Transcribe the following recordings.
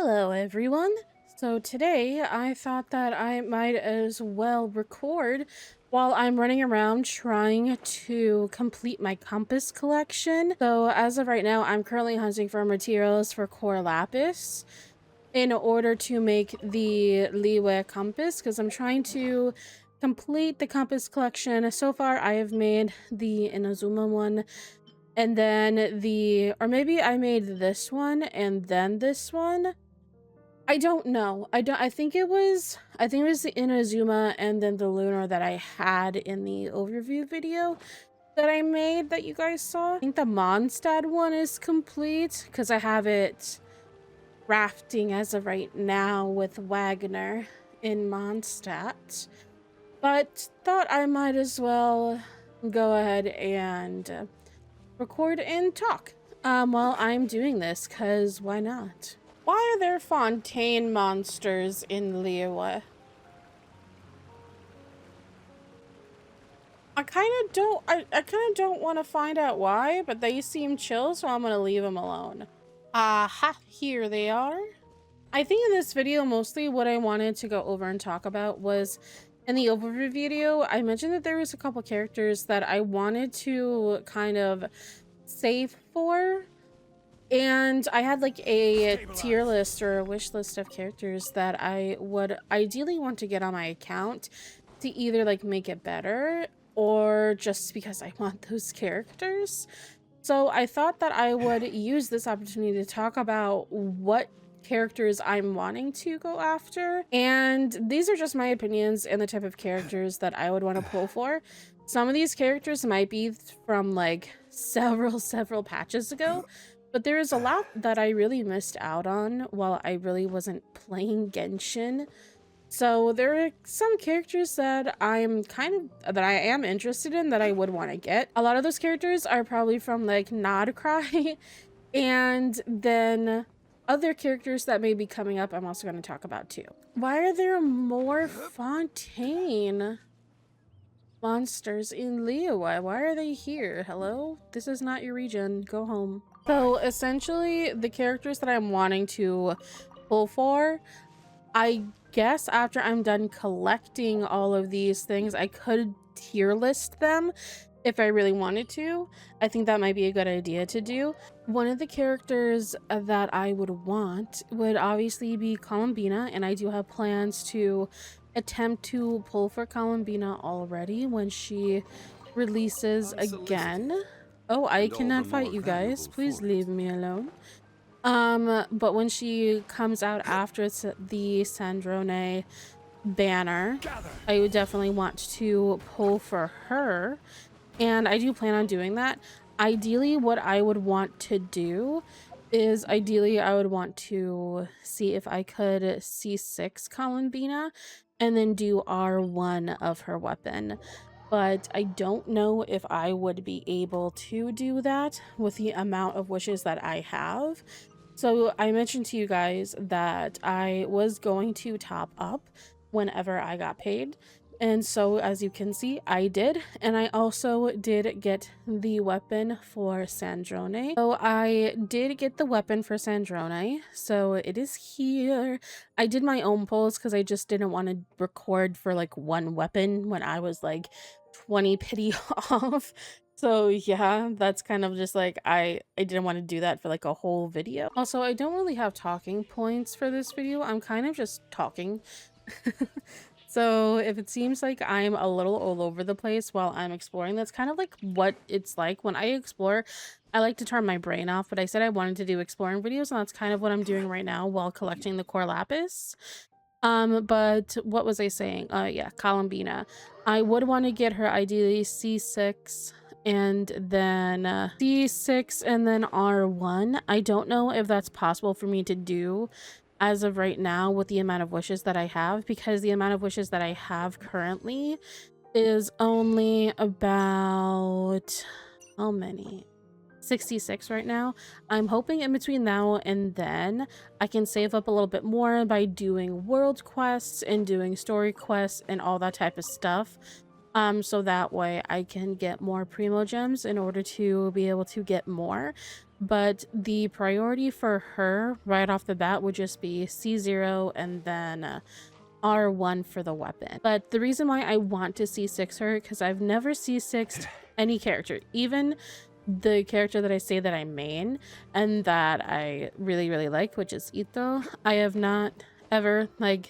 Hello everyone! So today I thought that I might as well record while I'm running around trying to complete my compass collection. So as of right now, I'm currently hunting for materials for core lapis in order to make the Liwe compass because I'm trying to complete the compass collection. So far I have made the Inazuma one and then or maybe I made this one and then this one. I don't know. I think it was the Inazuma and then the Lunar that I had in the overview video that I made that you guys saw. I think the Mondstadt one is complete because I have it rafting as of right now with Wagner in Mondstadt. But thought I might as well go ahead and record and talk while I'm doing this, because why not? Why are there fontaine monsters in Liyue? I kind of don't want to find out why, but they seem chill, so I'm gonna leave them alone. Aha, here they are. I think in this video, mostly what I wanted to go over and talk about was in the overview video, I mentioned that there was a couple characters that I wanted to kind of save for. And I had like a tier list or a wish list of characters that I would ideally want to get on my account to either like make it better or just because I want those characters. So I thought that I would use this opportunity to talk about what characters I'm wanting to go after. And these are just my opinions and the type of characters that I would want to pull for. Some of these characters might be from like several patches ago, but there is a lot that I really missed out on while I really wasn't playing Genshin. So there are some characters that I am interested in that I would want to get. A lot of those characters are probably from like Nodcry, and then other characters that may be coming up I'm also going to talk about too. Why are there more Fontaine monsters in Liyue? Why are they here? Hello? This is not your region. Go home. So essentially, the characters that I'm wanting to pull for, I guess after I'm done collecting all of these things, I could tier list them if I really wanted to. I think that might be a good idea to do. One of the characters that I would want would obviously be Columbina, and I do have plans to attempt to pull for Columbina already when she releases again. Oh, I cannot fight you guys. Please leave me alone. But when she comes out after the Sandrone banner, I would definitely want to pull for her, and I do plan on doing that. Ideally, what I would want to do is I would want to see if I could C6 Columbina and then do R1 of her weapon. But I don't know if I would be able to do that with the amount of wishes that I have. So I mentioned to you guys that I was going to top up whenever I got paid. And so as you can see, I did. And I also did get the weapon for Sandrone. So I did get the weapon for Sandrone. So it is here. I did my own pulls because I just didn't want to record for like one weapon when I was like 20 pity off. So yeah, that's kind of just like I didn't want to do that for like a whole video. Also, I don't really have talking points for this video. I'm kind of just talking. So if it seems like I'm a little all over the place while I'm exploring, that's kind of like what it's like when I explore. I like to turn my brain off, but I said I wanted to do exploring videos, and that's kind of what I'm doing right now while collecting the core lapis. But what was I saying? Yeah, Columbina. I would want to get her ideally C6 and then C6 and then R1. I don't know if that's possible for me to do as of right now with the amount of wishes that I have, because the amount of wishes that I have currently is only about, how many? 66 right now. I'm hoping in between now and then I can save up a little bit more by doing world quests and doing story quests and all that type of stuff. So that way I can get more primo gems in order to be able to get more. but the priority for her right off the bat would just be C0 and then R1 for the weapon. But the reason why I want to C6 her, because I've never C6'd any character, even the character that I say that I main and that I really, really like, which is Ito. I have not ever like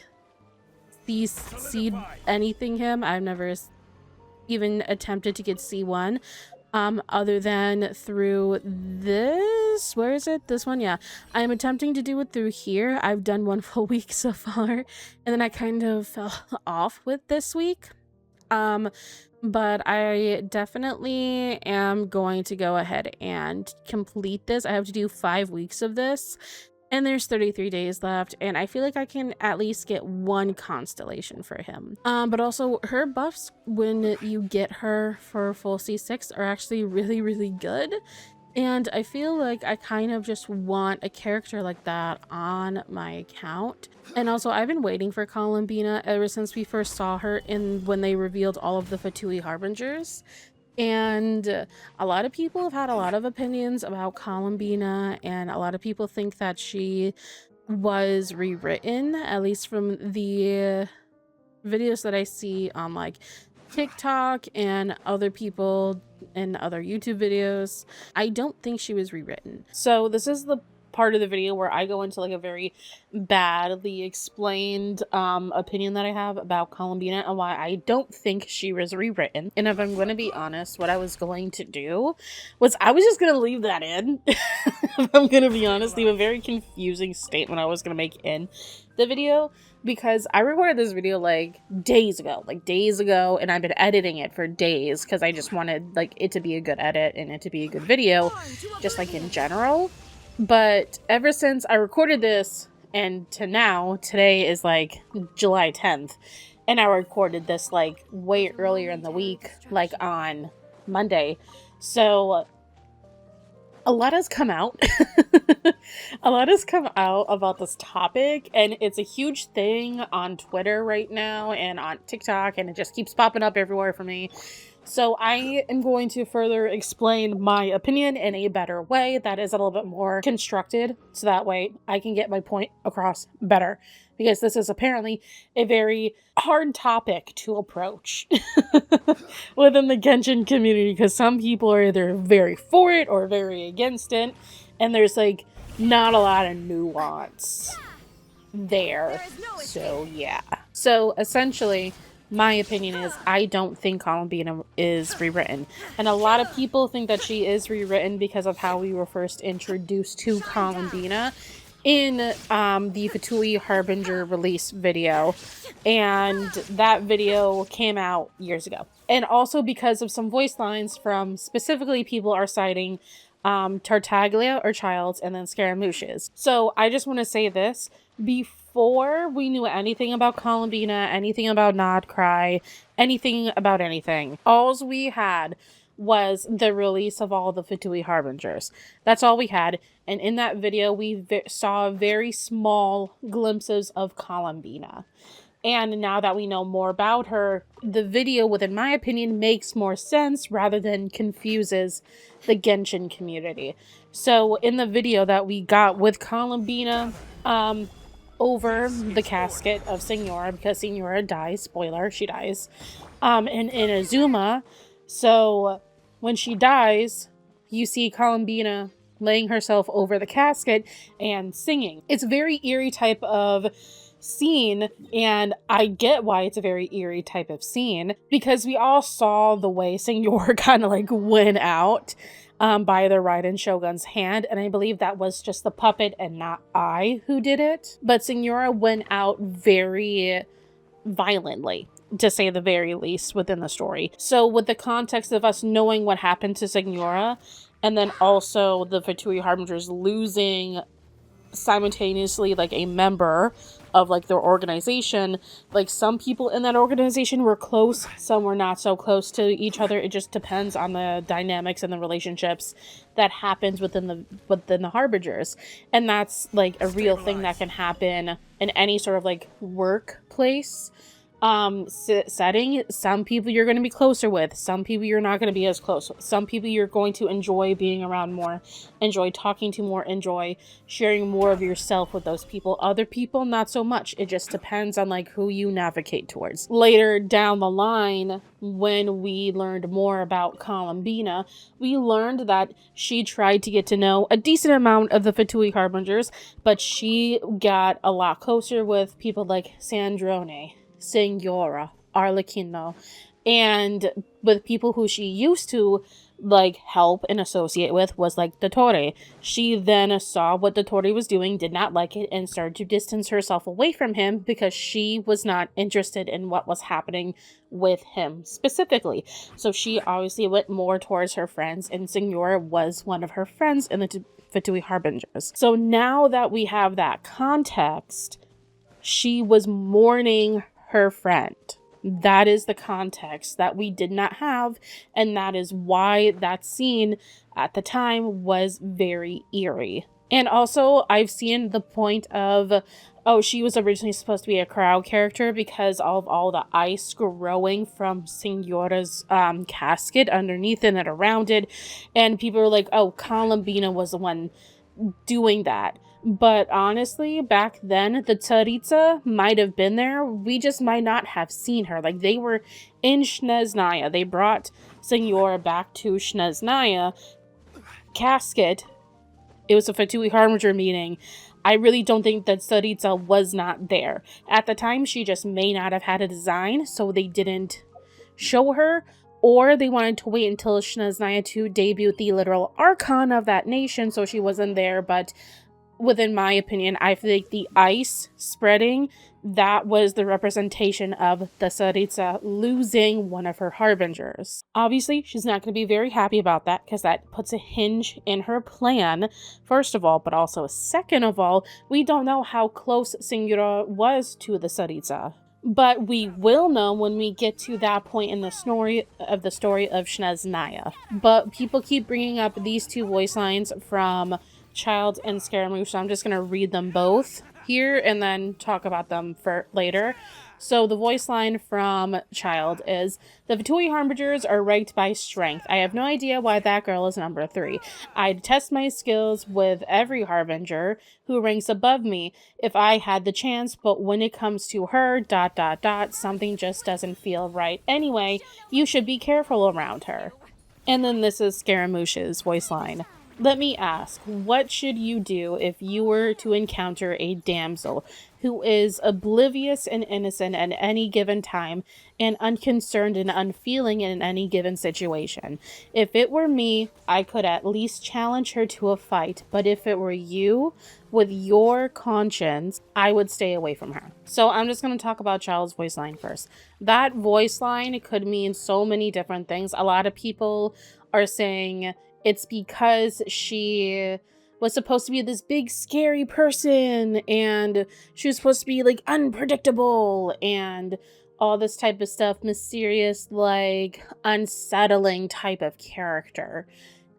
CC'd anything him. I've never even attempted to get C1. Other than through this, where is it? This one, yeah. I'm attempting to do it through here. I've done one full week so far, and then I kind of fell off with this week. But I definitely am going to go ahead and complete this. I have to do 5 weeks of this, and there's 33 days left, and I feel like I can at least get 1 constellation for him. But also her buffs when you get her for full C6 are actually really, really good. And I feel like I kind of just want a character like that on my account. And also I've been waiting for Columbina ever since we first saw her when they revealed all of the Fatui Harbingers. And a lot of people have had a lot of opinions about Columbina, and a lot of people think that she was rewritten, at least from the videos that I see on like TikTok and other people in other YouTube videos. I don't think she was rewritten. So this is the part of the video where I go into like a very badly explained opinion that I have about Columbina and why I don't think she was rewritten. And if I'm going to be honest, what I was going to do was I was just going to leave that in. If I'm going to be honest, leave a very confusing statement I was going to make in the video, because I recorded this video like days ago, and I've been editing it for days because I just wanted like it to be a good edit and it to be a good video, just like in general. But ever since I recorded this and to now, today is like July 10th, and I recorded this like way earlier in the week, like on Monday. So a lot has come out. A lot has come out about this topic, and it's a huge thing on Twitter right now and on TikTok, and it just keeps popping up everywhere for me. So I am going to further explain my opinion in a better way that is a little bit more constructed, so that way I can get my point across better, because this is apparently a very hard topic to approach within the Genshin community, because some people are either very for it or very against it, and there's like not a lot of nuance there. So yeah. So essentially, my opinion is I don't think Columbina is rewritten. And a lot of people think that she is rewritten because of how we were first introduced to Columbina in the Fatui Harbinger release video. And that video came out years ago. And also because of some voice lines from specifically people are citing Tartaglia or Childs and then Scaramouches. So I just want to say this. Before we knew anything about Columbina, anything about Nodcry, anything about anything, all we had was the release of all the Fatui Harbingers. That's all we had. And in that video, we saw very small glimpses of Columbina. And now that we know more about her, the video, within my opinion, makes more sense rather than confuses the Genshin community. So in the video that we got with Columbina, over the casket of Signora, because Signora dies, spoiler, she dies, in Azuma. So when she dies, you see Columbina laying herself over the casket and singing. It's a very eerie type of scene, and I get why it's a very eerie type of scene, because we all saw the way Signora kind of like went out by the Raiden Shogun's hand, and I believe that was just the puppet and not I who did it. But Signora went out very violently, to say the very least, within the story. So with the context of us knowing what happened to Signora, and then also the Fatui Harbingers losing simultaneously like a member of like their organization, like some people in that organization were close, some were not so close to each other. It just depends on the dynamics and the relationships that happens within the Harbingers, and that's like a real thing that can happen in any sort of like workplace setting. Some people you're going to be closer with, some people you're not going to be as close with, some people you're going to enjoy being around more, enjoy talking to more, enjoy sharing more of yourself with those people. Other people, not so much. It just depends on like who you navigate towards. Later down the line, when we learned more about Columbina, we learned that she tried to get to know a decent amount of the Fatui Harbingers, but she got a lot closer with people like Sandrone, Senora, Arlecchino, and with people who she used to like help and associate with was like Dottore. She then saw what Dottore was doing, did not like it, and started to distance herself away from him because she was not interested in what was happening with him specifically. So she obviously went more towards her friends, and Senora was one of her friends in the Fatui Harbingers. So now that we have that context, she was mourning her friend. That is the context that we did not have, and that is why that scene at the time was very eerie. And also, I've seen the point of, oh, she was originally supposed to be a crowd character because of all the ice growing from Signora's casket underneath and around it, and people were like, oh, Columbina was the one doing that. But honestly, back then, the Tsaritsa might have been there. We just might not have seen her. Like, they were in Snezhnaya. They brought Signora back to Snezhnaya casket. It was a Fatui Harbinger meeting. I really don't think that Tsaritsa was not there. At the time, she just may not have had a design, so they didn't show her. Or they wanted to wait until Snezhnaya to debut the literal archon of that nation, so she wasn't there. But within my opinion, I think the ice spreading, that was the representation of the Tsaritsa losing one of her harbingers. Obviously, she's not going to be very happy about that because that puts a hinge in her plan, first of all, but also second of all, we don't know how close Signora was to the Tsaritsa. But we will know when we get to that point in the story of Snezhnaya. But people keep bringing up these two voice lines from Child and Scaramouche, so I'm just going to read them both here and then talk about them for later. So the voice line from Child is, the Fatui Harbingers are ranked by strength. I have no idea why that girl is number 3. I'd test my skills with every Harbinger who ranks above me if I had the chance, but when it comes to her, ... something just doesn't feel right. Anyway, you should be careful around her. And then this is Scaramouche's voice line. Let me ask, what should you do if you were to encounter a damsel who is oblivious and innocent at any given time and unconcerned and unfeeling in any given situation? If it were me, I could at least challenge her to a fight, but if it were you, with your conscience, I would stay away from her. So I'm just going to talk about Child's voice line first. That voice line could mean so many different things. A lot of people are saying it's because she was supposed to be this big scary person and she was supposed to be like unpredictable and all this type of stuff, mysterious, like unsettling type of character.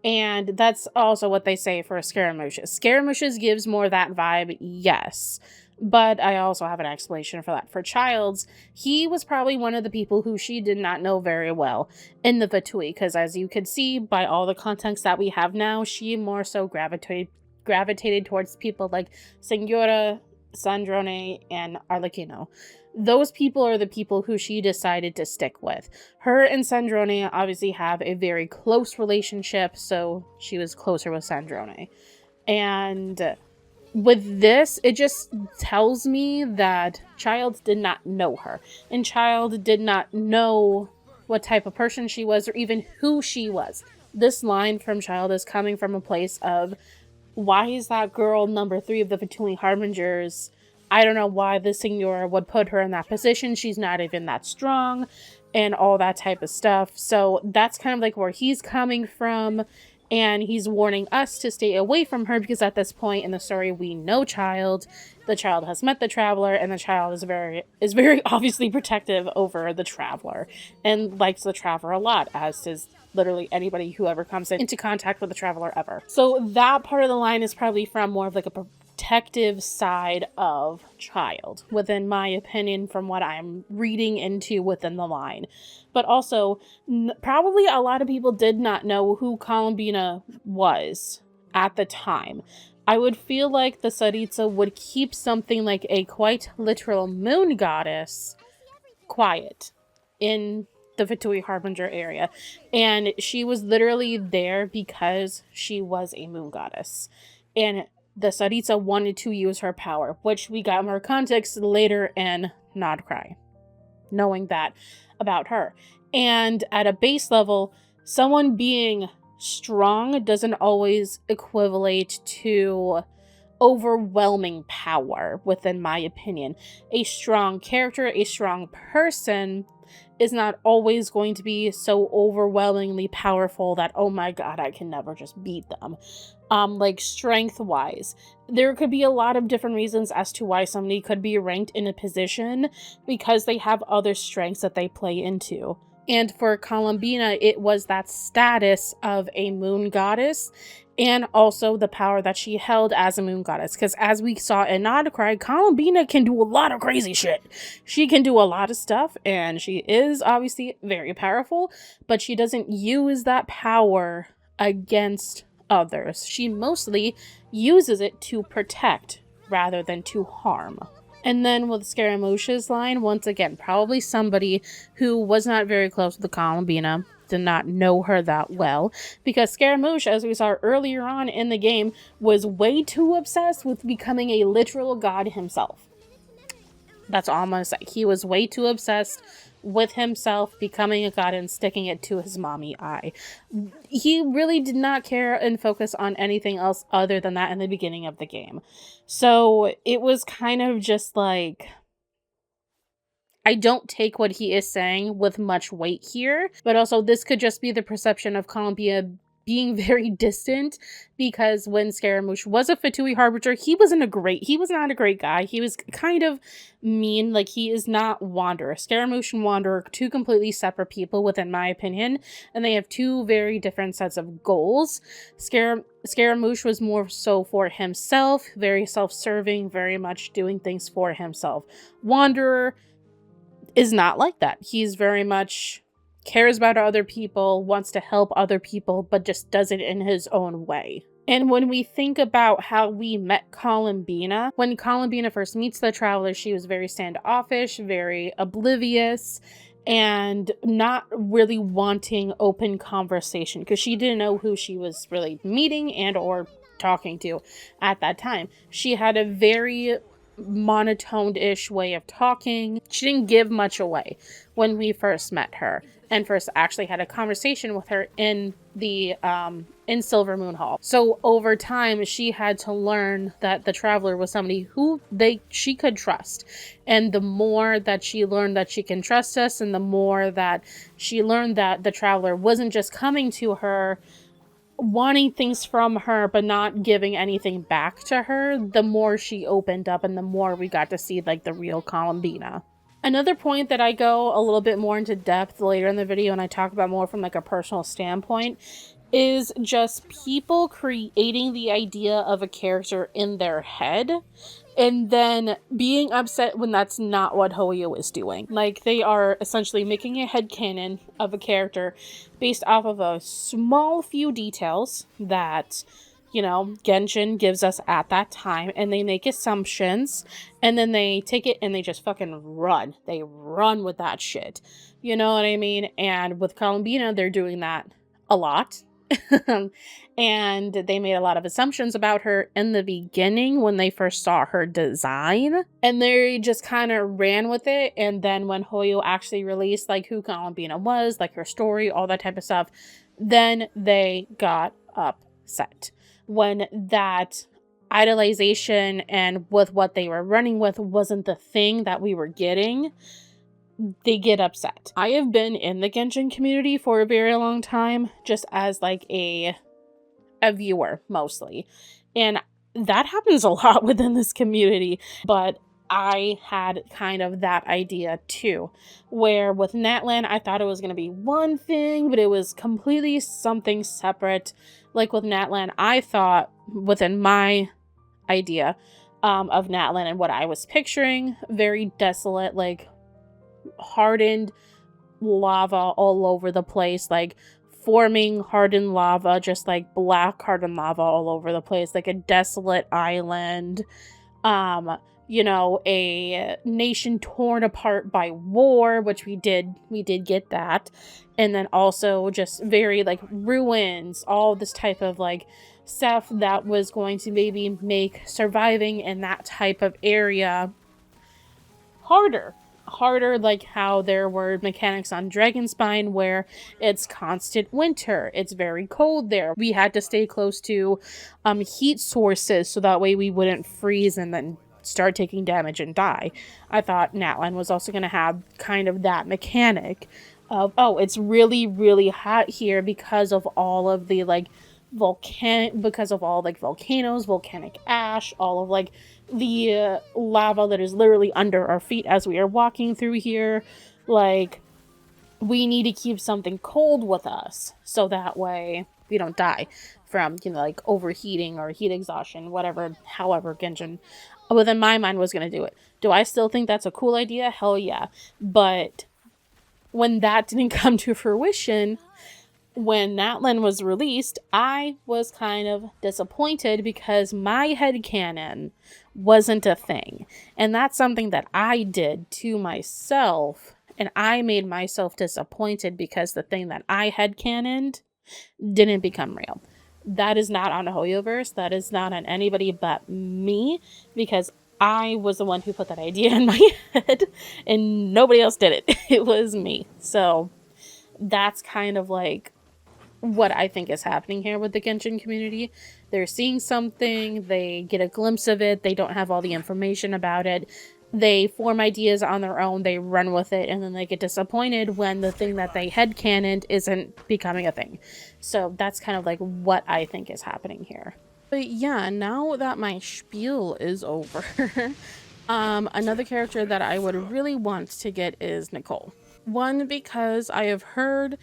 And that's also what they say for Scaramouches. Scaramouches gives more that vibe, yes. But I also have an explanation for that. For Child's, he was probably one of the people who she did not know very well in the Fatui, because as you could see by all the context that we have now, she more so gravitated towards people like Signora, Sandrone, and Arlecchino. Those people are the people who she decided to stick with. Her and Sandrone obviously have a very close relationship, so she was closer with Sandrone. And with this, it just tells me that Child did not know her. And Child did not know what type of person she was or even who she was. This line from Child is coming from a place of, why is that girl number 3 of the Fatui Harbingers? I don't know why the Signora would put her in that position. She's not even that strong and all that type of stuff. So that's kind of like where he's coming from. And he's warning us to stay away from her because at this point in the story, we know Child. The Child has met the Traveler, and the Child is very obviously protective over the Traveler and likes the Traveler a lot, as does literally anybody who ever comes into contact with the Traveler ever. So that part of the line is probably from more of like a protective side of child, within my opinion, from what I'm reading into within the line. But also, probably a lot of people did not know who Columbina was at the time. I would feel like the Tsaritsa would keep something like a quite literal moon goddess quiet in the Fatui Harbinger area. And she was literally there because she was a moon goddess. And the Tsaritsa wanted to use her power, which we got more context later in Nodcry, knowing that about her. And at a base level, someone being strong doesn't always equivalent to overwhelming power, within my opinion. A strong character, a strong person is not always going to be so overwhelmingly powerful that, oh my god, I can never just beat them. Like strength wise, there could be a lot of different reasons as to why somebody could be ranked in a position because they have other strengths that they play into. And for Columbina, it was that status of a moon goddess and also the power that she held as a moon goddess. Because as we saw in Nodcry, Columbina can do a lot of crazy shit. She can do a lot of stuff, and she is obviously very powerful, but she doesn't use that power against others. She mostly uses it to protect rather than to harm. And then with Scaramouche's line, once again, probably somebody who was not very close with Columbina, did not know her that well, because Scaramouche, as we saw earlier on in the game, was way too obsessed with becoming a literal god himself. That's all I'm gonna say. He was way too obsessed with himself becoming a god and sticking it to his mommy eye. He really did not care and focus on anything else other than that in the beginning of the game. So it was kind of just like, I don't take what he is saying with much weight here, but also this could just be the perception of Columbia being very distant, because when Scaramouche was a Fatui Harbinger, he was not a great guy. He was kind of mean. Like, he is not Wanderer. Scaramouche and Wanderer are two completely separate people, within my opinion, and they have two very different sets of goals. Scaramouche was more so for himself, very self-serving, very much doing things for himself. Wanderer is not like that. He's very much cares about other people, wants to help other people, but just does it in his own way. And when we think about how we met Columbina, when Columbina first meets the Traveler, she was very standoffish, very oblivious, and not really wanting open conversation because she didn't know who she was really meeting and or talking to at that time. She had a very monotoned-ish way of talking. She didn't give much away when we first met her and first actually had a conversation with her in the in Silver Moon Hall. So over time, she had to learn that the Traveler was somebody who she could trust. And the more that she learned that she can trust us, and the more that she learned that the Traveler wasn't just coming to her wanting things from her but not giving anything back to her, the more she opened up and the more we got to see like the real Columbina. Another point that I go a little bit more into depth later in the video and I talk about more from like a personal standpoint is just people creating the idea of a character in their head and then being upset when that's not what Hoyo is doing. Like, they are essentially making a headcanon of a character based off of a small few details that, you know, Genshin gives us at that time, and they make assumptions, and then they take it and they just fucking run. They run with that shit. You know what I mean? And with Columbina, they're doing that a lot. And they made a lot of assumptions about her in the beginning when they first saw her design, and they just kind of ran with it. And then when Hoyo actually released like who Columbina was, like her story, all that type of stuff, then they got upset when that idolization and with what they were running with wasn't the thing that we were getting. They get upset. I have been in the Genshin community for a very long time, just as like a viewer mostly. And that happens a lot within this community, but I had kind of that idea too, where with Natlan, I thought it was going to be one thing, but it was completely something separate. Like with Natlan, I thought within my idea of Natlan and what I was picturing. Very desolate, like hardened lava all over the place, like forming hardened lava, just like black hardened lava all over the place, like a desolate island. um a nation torn apart by war, which we did get that. And then also just very like ruins, all this type of like stuff that was going to maybe make surviving in that type of area harder, like how there were mechanics on Dragonspine where it's constant winter, it's very cold there, we had to stay close to heat sources so that way we wouldn't freeze and then start taking damage and die. I thought Natlan was also going to have kind of that mechanic of, oh, it's really really hot here because of all of the like because of all like volcanoes, volcanic ash, all of like the lava that is literally under our feet as we are walking through here. Like, we need to keep something cold with us so that way we don't die from, like overheating or heat exhaustion, whatever, however Genshin within my mind was going to do it. Do I still think that's a cool idea? Hell yeah. But when that didn't come to fruition, when Natlan was released, I was kind of disappointed because my headcanon wasn't a thing. And that's something that I did to myself. And I made myself disappointed because the thing that I headcanoned didn't become real. That is not on Hoyoverse. That is not on anybody but me, because I was the one who put that idea in my head and nobody else did it. It was me. So that's kind of like what I think is happening here with the Genshin community. They're seeing something, they get a glimpse of it, they don't have all the information about it, they form ideas on their own, they run with it, and then they get disappointed when the thing that they headcanoned isn't becoming a thing. So that's kind of like what I think is happening here. But yeah, now that my spiel is over, another character that I would really want to get is Nicole. One, because I have heard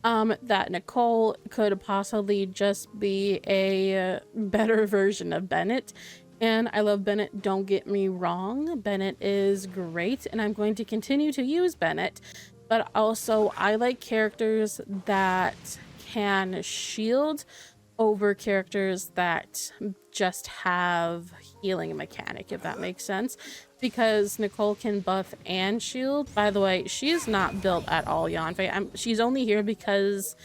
that Nicole could possibly just be a better version of Bennett. And I love Bennett, don't get me wrong. Bennett is great, and I'm going to continue to use Bennett. But also, I like characters that can shield over characters that just have healing mechanic, if that makes sense. Because Nicole can buff and shield. By the way, she is not built at all, Yanfei. She's only here because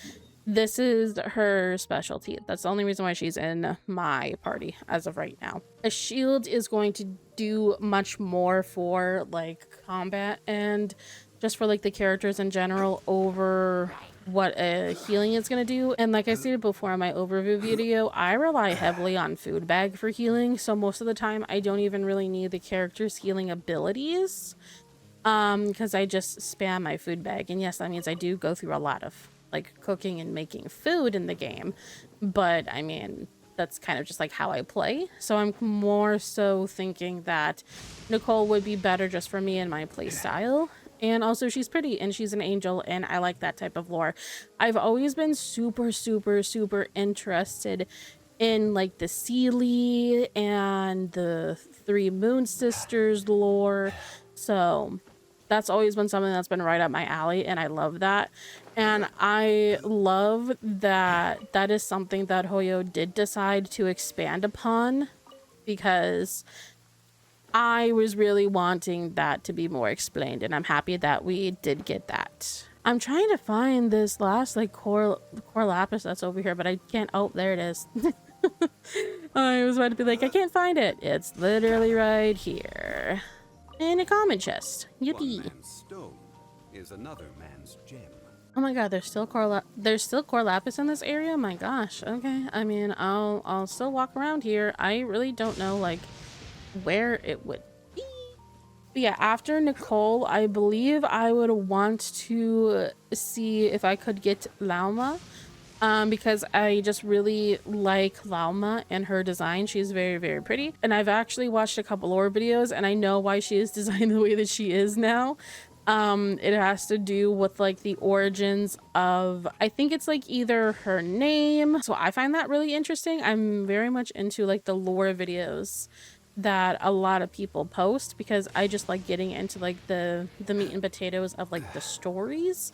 this is her specialty. That's the only reason why she's in my party as of right now. A shield is going to do much more for like combat and just for like the characters in general over what a healing is going to do. And like I stated before in my overview video, I rely heavily on food bag for healing, so most of the time I don't even really need the character's healing abilities because I just spam my food bag. And yes, that means I do go through a lot of like cooking and making food in the game, but I mean that's kind of just like how I play. So I'm more so thinking that Nicole would be better just for me and my play style. And also she's pretty and she's an angel and I like that type of lore. I've always been super interested in like the Seelie and the Three Moon Sisters lore. So that's always been something that's been right up my alley and I love that. And I love that that is something that Hoyo did decide to expand upon, because I was really wanting that to be more explained, and I'm happy that we did get that. I'm trying to find this last like core lapis that's over here, but I can't. Oh, there it is. I was about to be like, I can't find it. It's literally right here in a common chest. Yippee! One man's stone is another man's gem. Oh my god, there's still core lapis in this area? My gosh. Okay. I mean, I'll still walk around here. I really don't know like where it would be. But yeah, after Nicole, I believe I would want to see if I could get Lauma. Because I just really like Lauma and her design. She's very pretty. And I've actually watched a couple lore videos and I know why she is designed the way that she is now. It has to do with like the origins of, I think it's like either her name. So I find that really interesting. I'm very much into like the lore videos that a lot of people post because I just like getting into like the meat and potatoes of like the stories.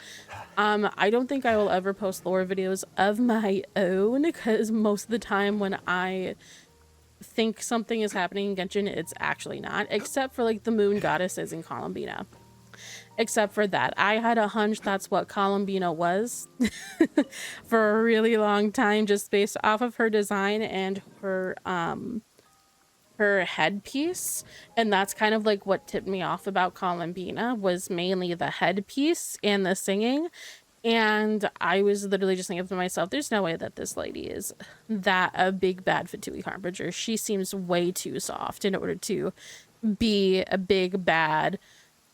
I don't think I will ever post lore videos of my own because most of the time when I think something is happening in Genshin, it's actually not, except for like the moon goddesses in Columbina. Except for that, I had a hunch that's what Columbina was for a really long time, just based off of her design and her headpiece. And that's kind of like what tipped me off about Columbina, was mainly the headpiece and the singing. And I was literally just thinking to myself, there's no way that this lady is that a big bad Fatui Harbinger. She seems way too soft in order to be a big bad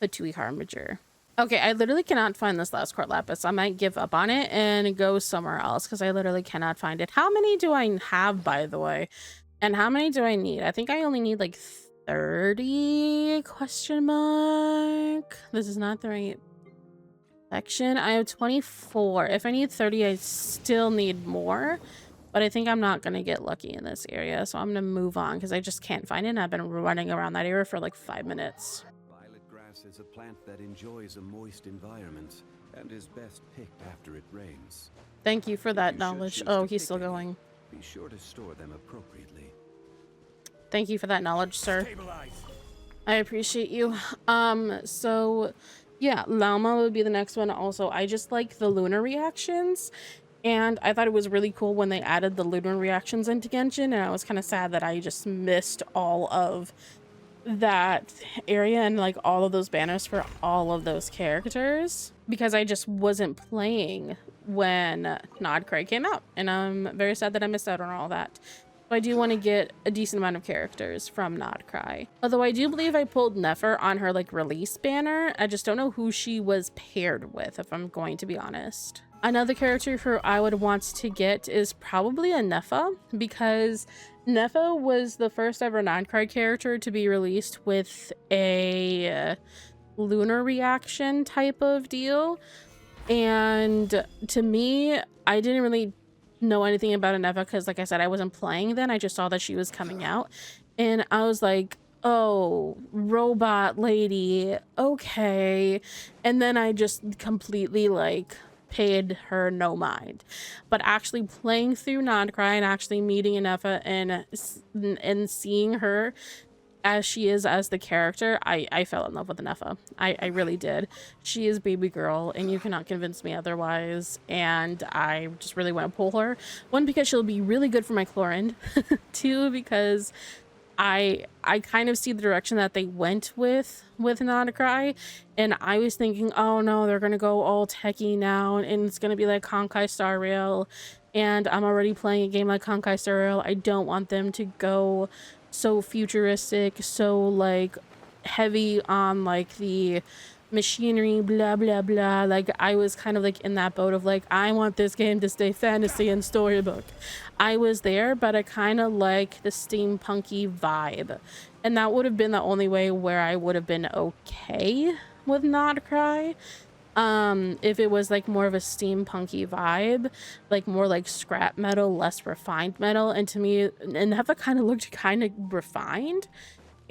Fatui Harbinger. Okay, I literally cannot find this last court lapis. I might give up on it and go somewhere else because I literally cannot find it. How many do I have, by the way? And how many do I need? I think I only need like 30 question mark. This is not the right section. I have 24. If I need 30, I still need more. But I think I'm not going to get lucky in this area. So I'm going to move on because I just can't find it. And I've been running around that area for like 5 minutes. Violet grass is a plant that enjoys a moist environment and is best picked after it rains. Thank you for that knowledge. Oh, he's still going. Be sure to store them appropriately. Thank you for that knowledge, sir. Stabilize. I appreciate you. So yeah, Llama would be the next one. Also, I just like the lunar reactions, and I thought it was really cool when they added the lunar reactions into Genshin, and I was kind of sad that I just missed all of that area and like all of those banners for all of those characters because I just wasn't playing when Nodcray came out, and I'm very sad that I missed out on all that. I do want to get a decent amount of characters from Nodcry. Although I do believe I pulled Nefer on her like release banner. I just don't know who she was paired with, if I'm going to be honest. Another character who I would want to get is probably a Nefa, because Nefa was the first ever Nodcry character to be released with a lunar reaction type of deal. And to me, I didn't really know anything about Nefa because, like I said, I wasn't playing then. I just saw that she was coming out and I was like, oh, robot lady, okay. And then I just completely like paid her no mind. But actually playing through Nodcry and actually meeting Nefa and seeing her as she is as the character, I fell in love with Nefa. I really did. She is baby girl and you cannot convince me otherwise, and I just really want to pull her. One, because she'll be really good for my Chlorinde. Two, because I kind of see the direction that they went with Nodcry, and I was thinking, oh no, they're gonna go all techie now and it's gonna be like Honkai Star Rail, and I'm already playing a game like Honkai Star Rail. I don't want them to go so futuristic, so like heavy on like the machinery, blah blah blah. Like I was kind of like in that boat of like, I want this game to stay fantasy and storybook. I was there, but I kind of like the steampunky vibe, and that would have been the only way where I would have been okay with Nodcry. If it was like more of a steampunky vibe, like more like scrap metal, less refined metal. And to me, Nefa kind of looked kind of refined,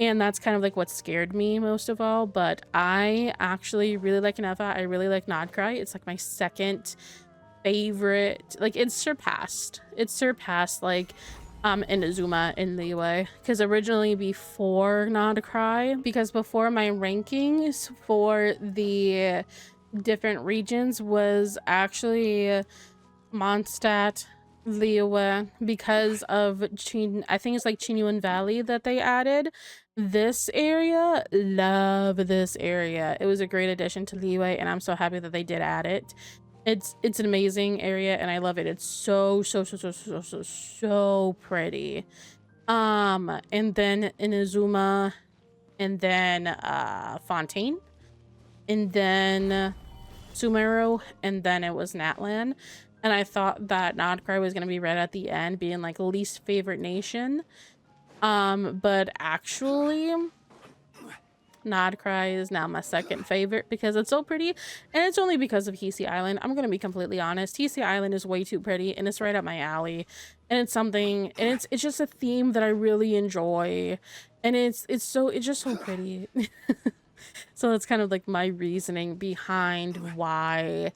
and that's kind of like what scared me most of all. But I actually really like Nefa. I really like Nodcry. It's like my second favorite. Like it's surpassed like Inazuma in Liyue, because originally before Nodcry, because before my rankings for the different regions was actually Mondstadt, Liyue, because of I think it's like Chinyuan Valley that they added. This area, love this area. It was a great addition to Liyue, and I'm so happy that they did add it. It's an amazing area and I love it. It's so pretty. And then Inazuma, and then Fontaine, and then Sumeru, and then it was Natlan. And I thought that Nodcry was going to be right at the end, being like least favorite nation. But actually Nodcry is now my second favorite because it's so pretty, and it's only because of Hisi Island. I'm gonna be completely honest. Hisi Island is way too pretty, and it's right up my alley, and it's something, and it's just a theme that I really enjoy, and it's just so pretty. So that's kind of like my reasoning behind why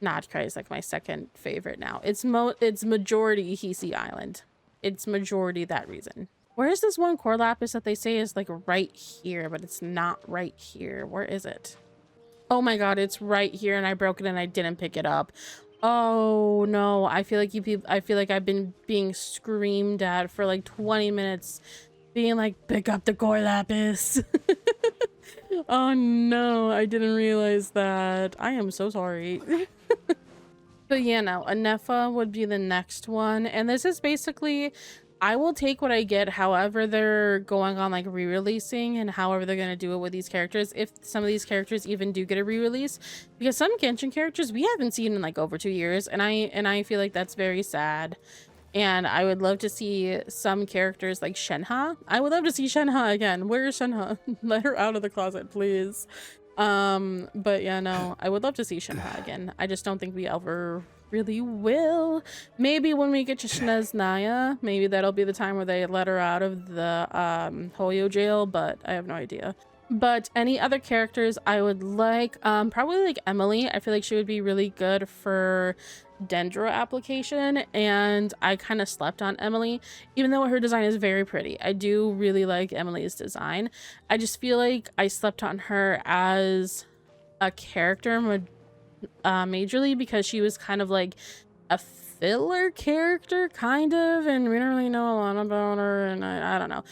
Nodcry is like my second favorite now. It's majority Hisi Island. It's majority that reason. Where is this one core lapis that they say is like right here, but it's not right here? Where is it? Oh my god, it's right here, and I broke it and I didn't pick it up. Oh no, I feel like I feel like I've been being screamed at for like 20 minutes, being like, pick up the core lapis. Oh no, I didn't realize that. I am so sorry. But yeah, no, Anefa would be the next one. And this is basically, I will take what I get however they're going on like re-releasing and however they're going to do it with these characters. If some of these characters even do get a re-release, because some Genshin characters we haven't seen in like over 2 years. And I feel like that's very sad. And I would love to see some characters like Shenhe. I would love to see Shenhe again. Where is Shenhe? Let her out of the closet, please. But yeah, no, I would love to see Shenhe again. I just don't think we ever really will. Maybe when we get to Snezhnaya, maybe that'll be the time where they let her out of the Hoyo jail, but I have no idea. But any other characters I would like, probably like Emily. I feel like she would be really good for Dendro application, and I kind of slept on Emily, even though her design is very pretty. I do really like Emily's design. I just feel like I slept on her as a character majorly because she was kind of like a filler character, kind of, and we don't really know a lot about her, and I don't know.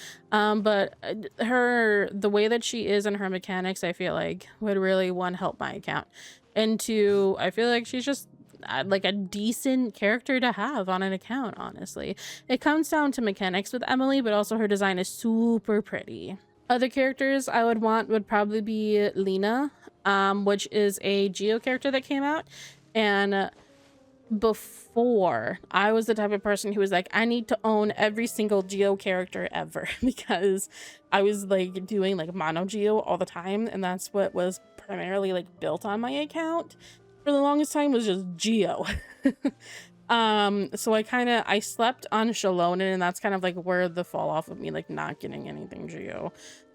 But the way that she is and her mechanics, I feel like would really, one, help my account, and two, I feel like she's just like a decent character to have on an account. Honestly, it comes down to mechanics with Emily, but also her design is super pretty. Other characters I would want would probably be Lena, which is a Geo character that came out, and before, I was the type of person who was like, I need to own every single Geo character ever because I was like doing like mono Geo all the time, and that's what was primarily like built on my account for the longest time, was just Geo. So I slept on Shalonen, and that's kind of like where the fall off of me like not getting anything Geo,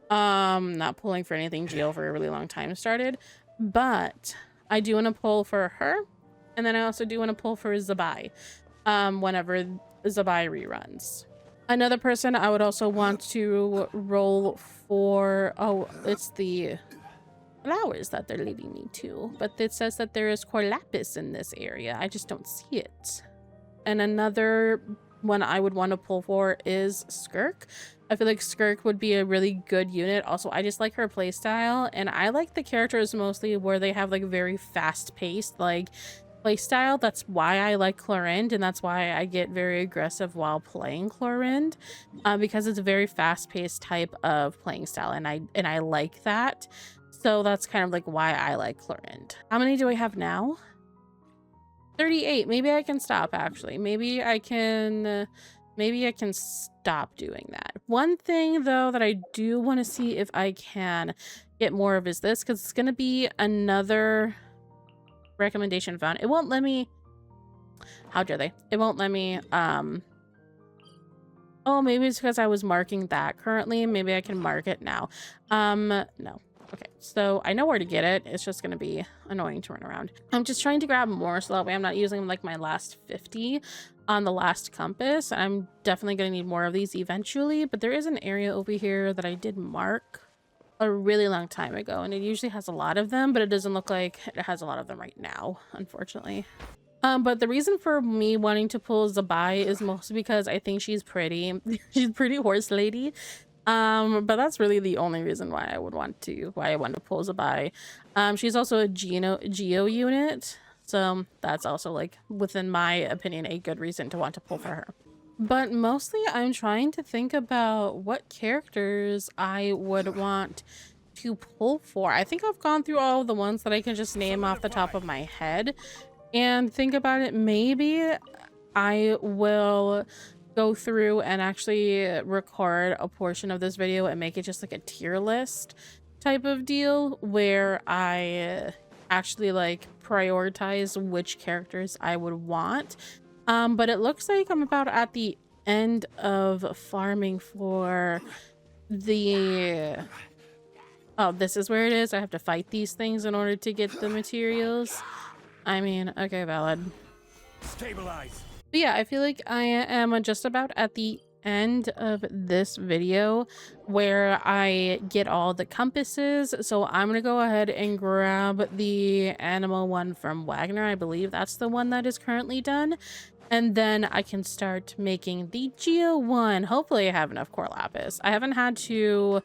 not pulling for anything Geo for a really long time started. But I do want to pull for her, and then I also do want to pull for Zabai whenever Zabai reruns. Another person I would also want to roll for, oh, it's the flowers that they're leading me to, but it says that there is core lapis in this area. I just don't see it. And another one I would want to pull for is Skirk. I feel like Skirk would be a really good unit. Also, I just like her playstyle, and I like the characters mostly where they have like very fast-paced like playstyle. That's why I like Chlorind, and that's why I get very aggressive while playing Chlorind, because it's a very fast-paced type of playing style, and I like that. So that's kind of like why I like Chlorind. How many do I have now? 38. Maybe I can stop, actually. Maybe I can stop doing that. One thing though that I do want to see if I can get more of is this, because it's going to be another recommendation found. It won't let me, how dare they? It won't let me, oh, maybe it's because I was marking that currently. Maybe I can mark it now. No. Okay, so I know where to get it. It's just going to be annoying to run around. I'm just trying to grab more so that way I'm not using like my last 50 on the last compass. I'm definitely going to need more of these eventually, but there is an area over here that I did mark a really long time ago, and it usually has a lot of them, but it doesn't look like it has a lot of them right now, unfortunately. But the reason for me wanting to pull Zabai is mostly because I think she's pretty. She's a pretty horse lady. But that's really the only reason why I want to pull Zabai. She's also a Geo unit, so that's also like, within my opinion, a good reason to want to pull for her. But mostly I'm trying to think about what characters I would want to pull for. I think I've gone through all of the ones that I can just name off the top of my head and think about it. Maybe I will go through and actually record a portion of this video and make it just like a tier list type of deal where I actually like prioritize which characters I would want. But it looks like I'm about at the end of farming for the... Oh, this is where it is. I have to fight these things in order to get the materials. I mean, okay, valid. Stabilize. But yeah, I feel like I am just about at the end of this video where I get all the compasses. So I'm gonna go ahead and grab the animal one from Wagner. I believe that's the one that is currently done. And then I can start making the Geo one. Hopefully I have enough core lapis. I haven't had to...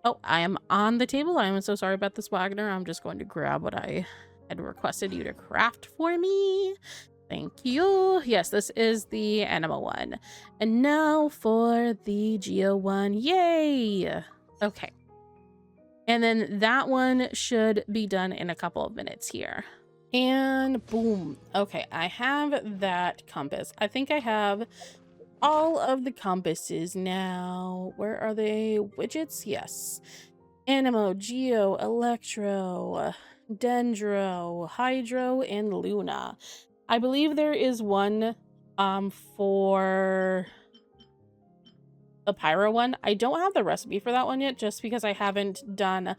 Oh, I am on the table. I am so sorry about this, Wagner. I'm just going to grab what I had requested you to craft for me. Thank you. Yes, this is the animal one. And now for the Geo one. Yay! Okay. And then that one should be done in a couple of minutes here. And boom. Okay, I have that compass. I think I have all of the compasses now. Where are they? Widgets? Yes. Animo, Geo, Electro, Dendro, Hydro, and Luna. I believe there is one for the Pyro one. I don't have the recipe for that one yet, just because I haven't done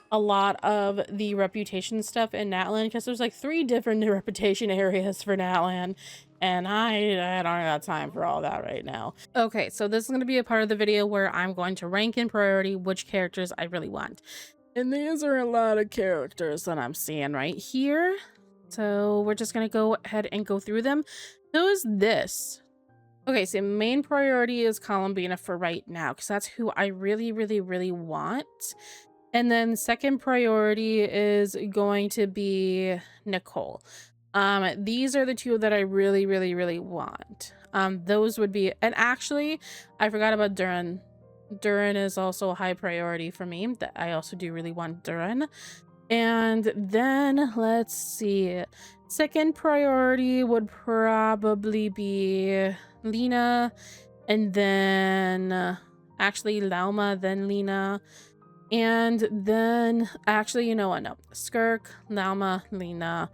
a lot of the reputation stuff in Natlan, because there's like 3 different reputation areas for Natlan, and I don't have time for all that right now. Okay, so this is going to be a part of the video where I'm going to rank in priority which characters I really want. And these are a lot of characters that I'm seeing right here. So we're just going to go ahead and go through them. Who is this? Okay, so main priority is Columbina for right now, because that's who I really, really, really want. And then second priority is going to be Nicole. These are the 2 that I really, really, really want. Those would be... And actually, I forgot about Duran. Duran is also a high priority for me. That I also do really want Duran. And then let's see. Second priority would probably be Lena, and then actually Lauma, then Lena, and then actually, you know what? No, Skirk, Lauma, Lena,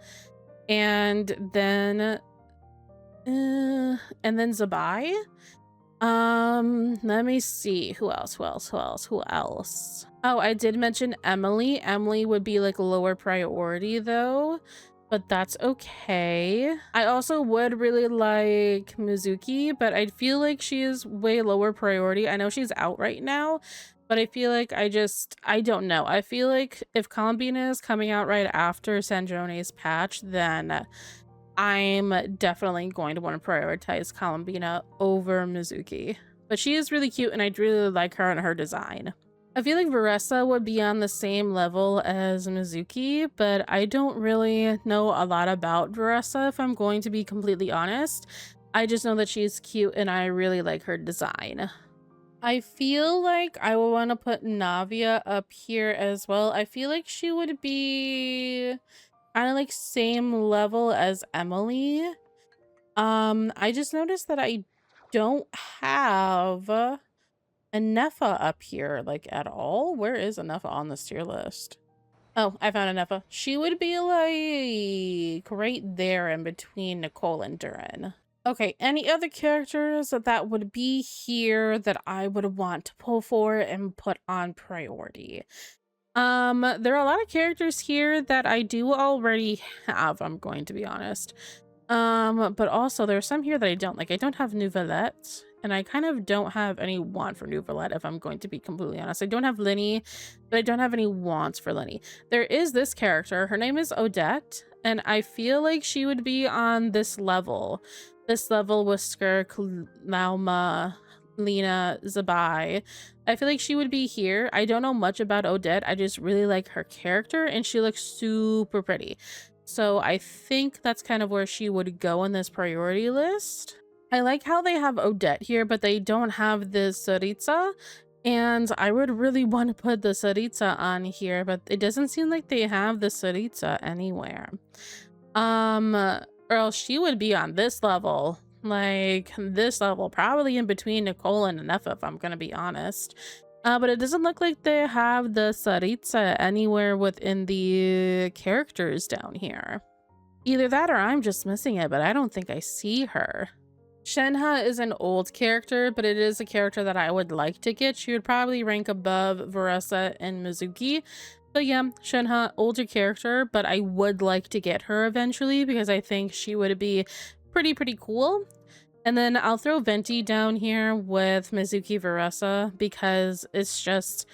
and then Zabai. Let me see. Who else? Oh, I did mention Emily. Emily would be like lower priority though, but that's okay. I also would really like Mizuki, but I feel like she is way lower priority. I know she's out right now, but I feel like I don't know. I feel like if Columbina is coming out right after Sandrone's patch, then I'm definitely going to want to prioritize Columbina over Mizuki. But she is really cute, and I really like her and her design. I feel like Veressa would be on the same level as Mizuki, but I don't really know a lot about Veressa, if I'm going to be completely honest. I just know that she's cute, and I really like her design. I feel like I will want to put Navia up here as well. I feel like she would be kind of like same level as Emily. I just noticed that I don't have a Nefa up here like at all. Where is a Nefa on this tier list? Oh, I found a Nefa. She would be like right there in between Nicole and Duran. Okay, any other characters that would be here that I would want to pull for and put on priority? There are a lot of characters here that I do already have, I'm going to be honest. But also there's some here that I don't like. I don't have Nouvelette, and I kind of don't have any want for Nouvelette, if I'm going to be completely honest. I don't have Linny, but I don't have any wants for Linny. There is this character. Her name is Odette, and I feel like she would be on this level. This level with Skirk, Lauma, Lena, Zabai. I feel like she would be here. I don't know much about Odette. I just really like her character, and she looks super pretty. So I think that's kind of where she would go in this priority list. I like how they have Odette here, but they don't have the Saritsa. And I would really want to put the Saritsa on here, but it doesn't seem like they have the Saritsa anywhere. Or else she would be on this level. Like this level, probably in between Nicole and Nefa, if I'm gonna be honest. But it doesn't look like they have the Saritsa anywhere within the characters down here. Either that or I'm just missing it, but I don't think I see her. Shenhe is an old character, but it is a character that I would like to get. She would probably rank above Varesa and Mizuki. But yeah, Shenhe, older character, but I would like to get her eventually because I think she would be pretty cool. And then I'll throw Venti down here with Mizuki Varesa because it's just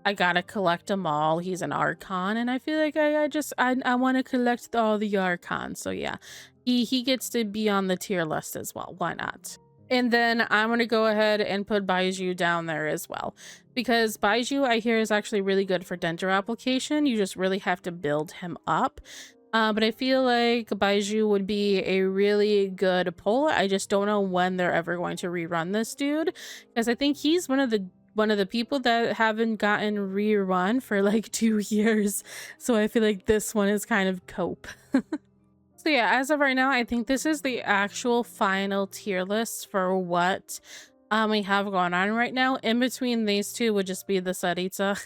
I gotta collect them all. He's an Archon, and I feel like I want to collect all the Archons. So yeah, he gets to be on the tier list as well. Why not? And then I'm gonna go ahead and put Baiju down there as well, because Baiju I hear is actually really good for Dendro application. You just really have to build him up. But I feel like Baiju would be a really good pull. I just don't know when they're ever going to rerun this dude, because I think he's one of the people that haven't gotten rerun for like 2 years. So I feel like this one is kind of cope. So yeah, as of right now, I think this is the actual final tier list for what we have going on right now. In between these two would just be the Saritsa.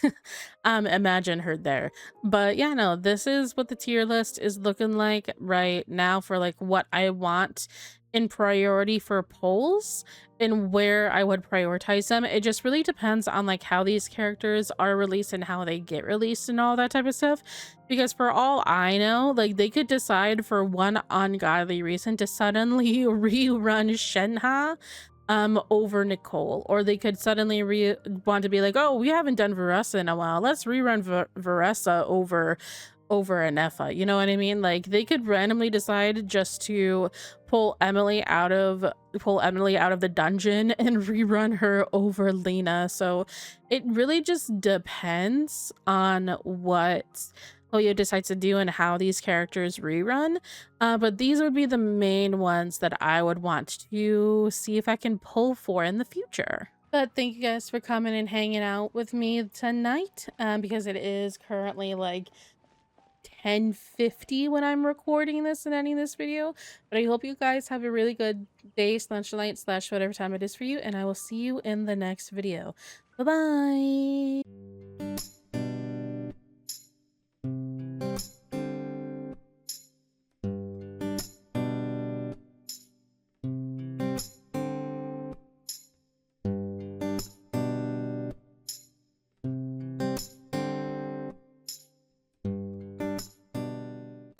Imagine her there. But yeah, no, this is what the tier list is looking like right now for like what I want in priority for polls and where I would prioritize them. It just really depends on like how these characters are released and how they get released and all that type of stuff. Because for all I know, like they could decide for one ungodly reason to suddenly rerun Shenhe over Nicole, or they could suddenly want to be like, oh, we haven't done Varesa in a while, let's rerun Varesa over an Effa. You know what I mean? Like they could randomly decide just to pull Emily out of the dungeon and rerun her over Lena. So it really just depends on what Hoyo decides to do and how these characters rerun. But these would be the main ones that I would want to see if I can pull for in the future. But thank you guys for coming and hanging out with me tonight, because it is currently like 10:50 when I'm recording this and ending this video. But I hope you guys have a really good day slash night slash whatever time it is for you, and I will see you in the next video. Bye bye.